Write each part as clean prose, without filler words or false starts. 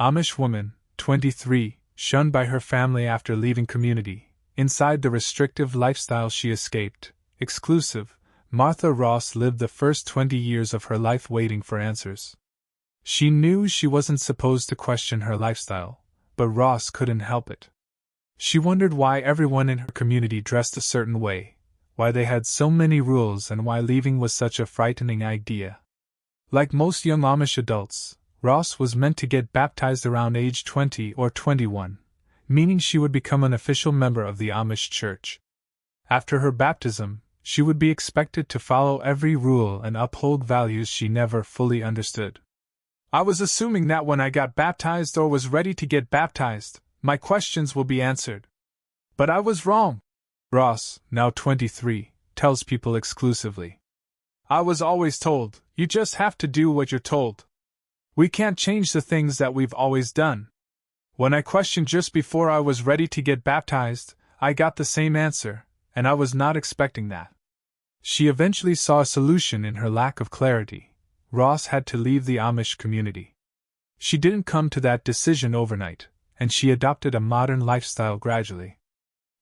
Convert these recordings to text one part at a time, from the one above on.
Amish woman, 23, shunned by her family after leaving community. Inside the restrictive lifestyle she escaped, exclusive, Martha Ross lived the first 20 years of her life waiting for answers. She knew she wasn't supposed to question her lifestyle, but Ross couldn't help it. She wondered why everyone in her community dressed a certain way, why they had so many rules, and why leaving was such a frightening idea. Like most young Amish adults, Ross was meant to get baptized around age 20 or 21, meaning she would become an official member of the Amish church. After her baptism, she would be expected to follow every rule and uphold values she never fully understood. I was assuming that when I got baptized or was ready to get baptized, my questions will be answered. But I was wrong, Ross, now 23, tells people exclusively. I was always told, you just have to do what you're told. We can't change the things that we've always done. When I questioned just before I was ready to get baptized, I got the same answer, and I was not expecting that. She eventually saw a solution in her lack of clarity. Ross had to leave the Amish community. She didn't come to that decision overnight, and she adopted a modern lifestyle gradually.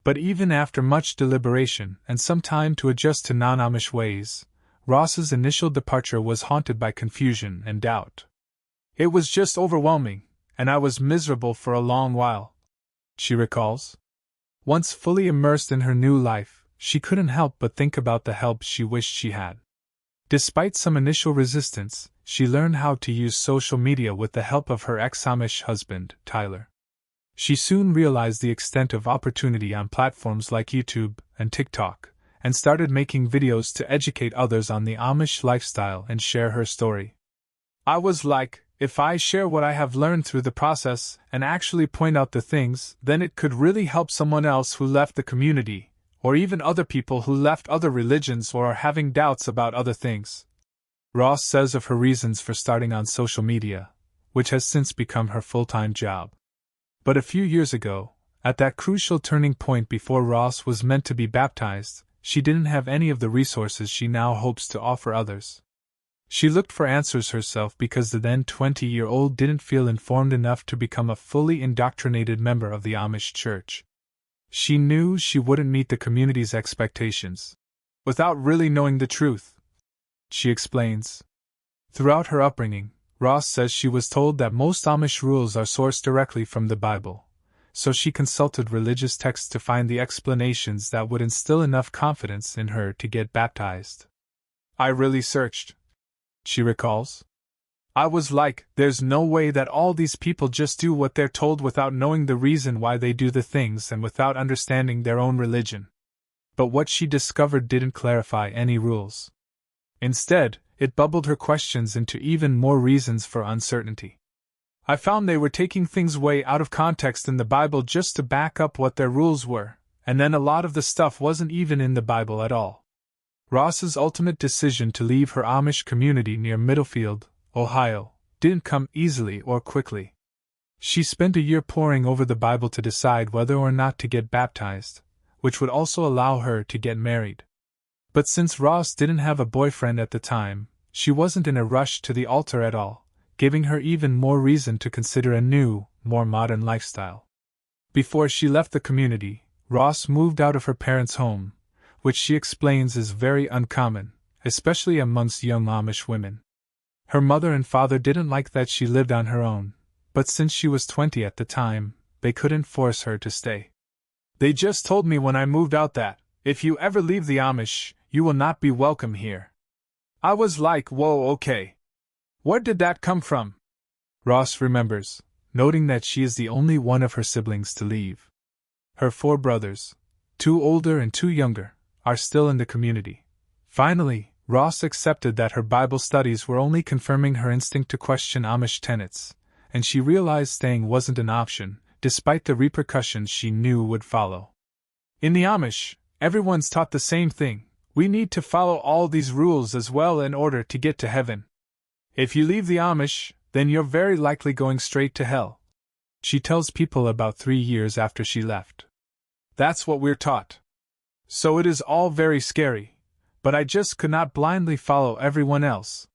But even after much deliberation and some time to adjust to non-Amish ways, Ross's initial departure was haunted by confusion and doubt. It was just overwhelming, and I was miserable for a long while, she recalls. Once fully immersed in her new life, she couldn't help but think about the help she wished she had. Despite some initial resistance, she learned how to use social media with the help of her ex-Amish husband, Tyler. She soon realized the extent of opportunity on platforms like YouTube and TikTok, and started making videos to educate others on the Amish lifestyle and share her story. I was like, if I share what I have learned through the process and actually point out the things, then it could really help someone else who left the community, or even other people who left other religions or are having doubts about other things. Ross says of her reasons for starting on social media, which has since become her full-time job. But a few years ago, at that crucial turning point before Ross was meant to be baptized, she didn't have any of the resources she now hopes to offer others. She looked for answers herself because the then 20-year-old didn't feel informed enough to become a fully indoctrinated member of the Amish church. She knew she wouldn't meet the community's expectations, without really knowing the truth, she explains. Throughout her upbringing, Ross says she was told that most Amish rules are sourced directly from the Bible, so she consulted religious texts to find the explanations that would instill enough confidence in her to get baptized. I really searched, she recalls. I was like, there's no way that all these people just do what they're told without knowing the reason why they do the things and without understanding their own religion. But what she discovered didn't clarify any rules. Instead, it bubbled her questions into even more reasons for uncertainty. I found they were taking things way out of context in the Bible just to back up what their rules were, and then a lot of the stuff wasn't even in the Bible at all. Ross's ultimate decision to leave her Amish community near Middlefield, Ohio, didn't come easily or quickly. She spent a year poring over the Bible to decide whether or not to get baptized, which would also allow her to get married. But since Ross didn't have a boyfriend at the time, she wasn't in a rush to the altar at all, giving her even more reason to consider a new, more modern lifestyle. Before she left the community, Ross moved out of her parents' home, which she explains is very uncommon, especially amongst young Amish women. Her mother and father didn't like that she lived on her own, but since she was 20 at the time, they couldn't force her to stay. They just told me when I moved out that, if you ever leave the Amish, you will not be welcome here. I was like, whoa, okay. Where did that come from? Ross remembers, noting that she is the only one of her siblings to leave. Her 4 brothers, 2 older and 2 younger, are still in the community. Finally, Ross accepted that her Bible studies were only confirming her instinct to question Amish tenets, and she realized staying wasn't an option, despite the repercussions she knew would follow. In the Amish, everyone's taught the same thing: we need to follow all these rules as well in order to get to heaven. If you leave the Amish, then you're very likely going straight to hell, she tells people about 3 years after she left. That's what we're taught. So it is all very scary, but I just could not blindly follow everyone else.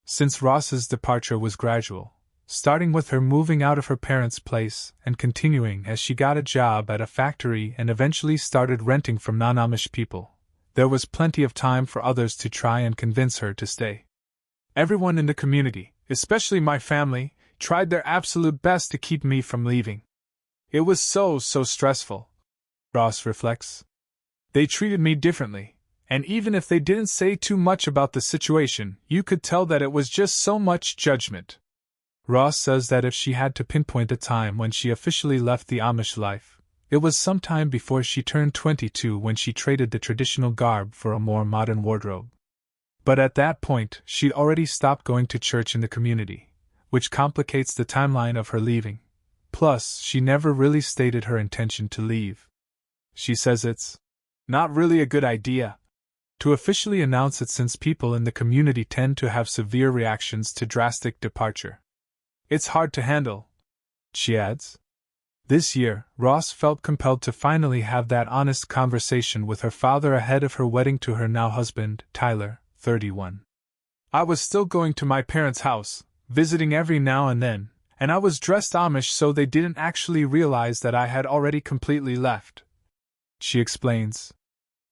Since Ross's departure was gradual, starting with her moving out of her parents' place and continuing as she got a job at a factory and eventually started renting from non-Amish people. There was plenty of time for others to try and convince her to stay. Everyone in the community, especially my family, tried their absolute best to keep me from leaving. It was so stressful, Ross reflects. They treated me differently, and even if they didn't say too much about the situation, you could tell that it was just so much judgment. Ross says that if she had to pinpoint a time when she officially left the Amish life, it was sometime before she turned 22 when she traded the traditional garb for a more modern wardrobe. But at that point, she'd already stopped going to church in the community, which complicates the timeline of her leaving. Plus, she never really stated her intention to leave. She says it's not really a good idea to officially announce it since people in the community tend to have severe reactions to drastic departure. It's hard to handle, she adds. This year, Ross felt compelled to finally have that honest conversation with her father ahead of her wedding to her now husband, Tyler, 31. I was still going to my parents' house, visiting every now and then, and I was dressed Amish so they didn't actually realize that I had already completely left, she explains.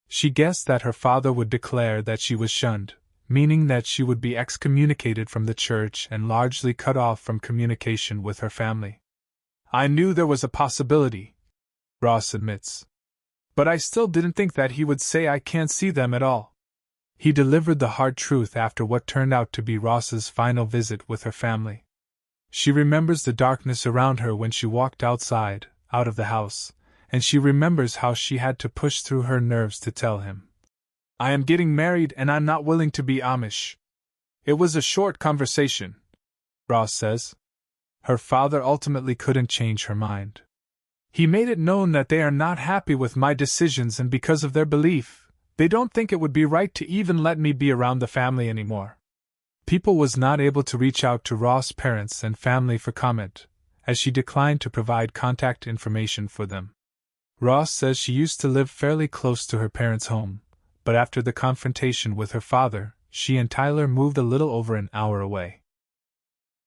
She guessed that her father would declare that she was shunned, meaning that she would be excommunicated from the church and largely cut off from communication with her family. I knew there was a possibility, Ross admits. But I still didn't think that he would say I can't see them at all. He delivered the hard truth after what turned out to be Ross's final visit with her family. She remembers the darkness around her when she walked outside, out of the house, and she remembers how she had to push through her nerves to tell him, I am getting married and I'm not willing to be Amish. It was a short conversation, Ross says. Her father ultimately couldn't change her mind. He made it known that they are not happy with my decisions, and because of their belief, they don't think it would be right to even let me be around the family anymore. People was not able to reach out to Ross' parents and family for comment, as she declined to provide contact information for them. Ross says she used to live fairly close to her parents' home, but after the confrontation with her father, she and Tyler moved a little over an hour away.